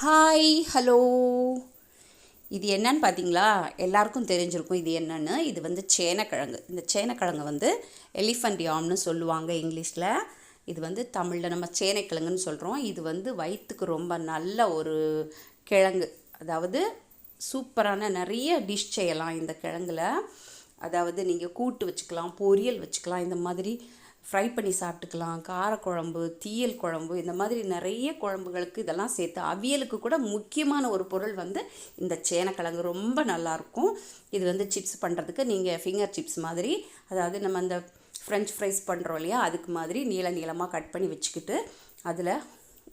Hi hello. இது என்னன்னு பார்த்தீங்களா? எல்லாருக்கும் தெரிஞ்சிருக்கும் இது என்னன்னு. இது வந்து சேனக்கிழங்கு. இந்த சேனக்கிழங்கு வந்து எலிஃபண்ட் யாம்னு சொல்லுவாங்க இங்கிலீஷில். இது வந்து தமிழில் நம்ம சேனைக்கிழங்குன்னு சொல்கிறோம். இது வந்து வயிற்றுக்கு ரொம்ப நல்ல ஒரு கிழங்கு. அதாவது சூப்பரான நிறைய டிஷ் செய்யலாம் இந்த கிழங்குல. அதாவது நீங்கள் கூட்டு வச்சுக்கலாம், பொரியல் வச்சுக்கலாம், இந்த மாதிரி ஃப்ரை பண்ணி சாப்பிட்டுக்கலாம், காரக்குழம்பு, தீயல் குழம்பு, இந்த மாதிரி நிறைய குழம்புகளுக்கு இதெல்லாம் சேர்த்து அவியலுக்கு கூட முக்கியமான ஒரு பொருள் வந்து இந்த சேனக்கிழங்கு. ரொம்ப நல்லாயிருக்கும். இது வந்து சிப்ஸ் பண்ணுறதுக்கு நீங்கள் ஃபிங்கர் சிப்ஸ் மாதிரி, அதாவது நம்ம அந்த ஃப்ரெஞ்ச் ஃப்ரைஸ் பண்ணுறோம் இல்லையா, அதுக்கு மாதிரி நீளமாக கட் பண்ணி வச்சுக்கிட்டு அதில்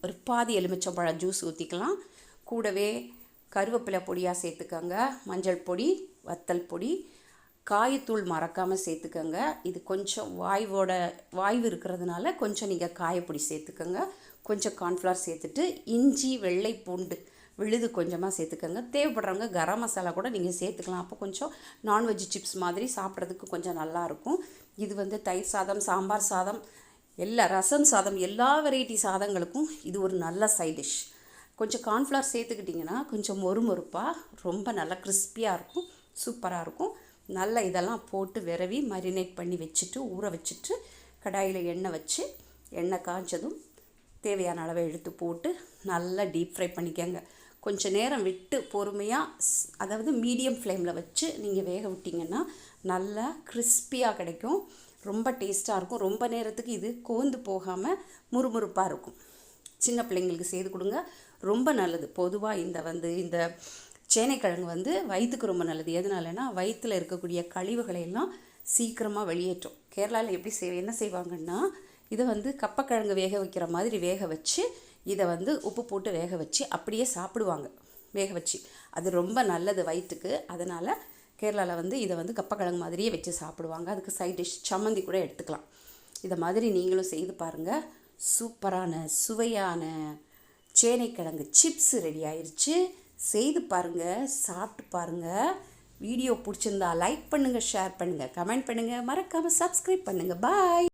ஒரு பாதி எலுமிச்சம்பழம் ஜூஸ் ஊற்றிக்கலாம். கூடவே கருவேப்பிலை பொடியாக சேர்த்துக்கோங்க, மஞ்சள் பொடி, வத்தல் பொடி, காயத்தூள் மறக்காமல் சேர்த்துக்கோங்க. இது கொஞ்சம் வாய்வு இருக்கிறதுனால கொஞ்சம் நீங்கள் காயப்பொடி சேர்த்துக்கோங்க. கொஞ்சம் கார்ன்ஃப்ளவர் சேர்த்துட்டு இஞ்சி, வெள்ளை பூண்டு விழுது கொஞ்சமாக சேர்த்துக்கோங்க. தேவைப்படுறவங்க கரம் மசாலா கூட நீங்கள் சேர்த்துக்கலாம். அப்போ கொஞ்சம் நான்வெஜ் சிப்ஸ் மாதிரி சாப்பிட்றதுக்கு கொஞ்சம் நல்லாயிருக்கும். இது வந்து தயிர் சாதம், சாம்பார் சாதம், ரசம் சாதம், எல்லா வெரைட்டி சாதங்களுக்கும் இது ஒரு நல்ல சைட் டிஷ். கொஞ்சம் கார்ன்ஃப்ளவர் சேர்த்துக்கிட்டிங்கன்னா கொஞ்சம் மொறுமொறுப்பாக ரொம்ப நல்லா கிறிஸ்பியாக இருக்கும், சூப்பராக இருக்கும். நல்லா இதெல்லாம் போட்டு விரவி மரினேட் பண்ணி வச்சுட்டு ஊற வச்சுட்டு கடாயில் எண்ணெய் வச்சு, எண்ணெய் காய்ச்சதும் தேவையான அளவை எடுத்து போட்டு நல்லா டீப் ஃப்ரை பண்ணிக்கோங்க. கொஞ்சம் நேரம் விட்டு பொறுமையாக, அதாவது மீடியம் ஃப்ளேமில் வச்சு நீங்கள் வேக விட்டிங்கன்னா நல்லா கிறிஸ்பியாக கிடைக்கும். ரொம்ப டேஸ்ட்டாக இருக்கும். ரொம்ப நேரத்துக்கு இது கோந்து போகாமல் முறுமுறுப்பாக இருக்கும். சின்ன பிள்ளைங்களுக்கு செய்து கொடுங்க, ரொம்ப நல்லது. பொதுவாக இந்த சேனைக்கிழங்கு வந்து வயிற்றுக்கு ரொம்ப நல்லது. எதனாலனா வயிற்றில் இருக்கக்கூடிய கழிவுகளை எல்லாம் சீக்கிரமாக வெளியேற்றும். கேரளாவில் என்ன செய்வாங்கன்னா, இதை வந்து கப்பக்கிழங்கு வேக வைக்கிற மாதிரி வேக வச்சு, இதை வந்து உப்பு போட்டு வேக வச்சு அப்படியே சாப்பிடுவாங்க. வேக வச்சு அது ரொம்ப நல்லது வயிற்றுக்கு. அதனால் கேரளாவில் வந்து இதை வந்து கப்பக்கிழங்கு மாதிரியே வச்சு சாப்பிடுவாங்க. அதுக்கு சைட் டிஷ் சம்மந்தி கூட எடுத்துக்கலாம். இதை மாதிரி நீங்களும் செய்து பாருங்கள். சூப்பரான சுவையான சேனைக்கிழங்கு சிப்ஸ் ரெடி ஆயிடுச்சு. செய்து பாருங்கள், சாப்பிட்டு பாருங்கள். வீடியோ பிடிச்சிருந்தா லைக் பண்ணுங்கள், ஷேர் பண்ணுங்கள், கமெண்ட் பண்ணுங்கள், மறக்காமல் சப்ஸ்கிரைப் பண்ணுங்கள். பாய்.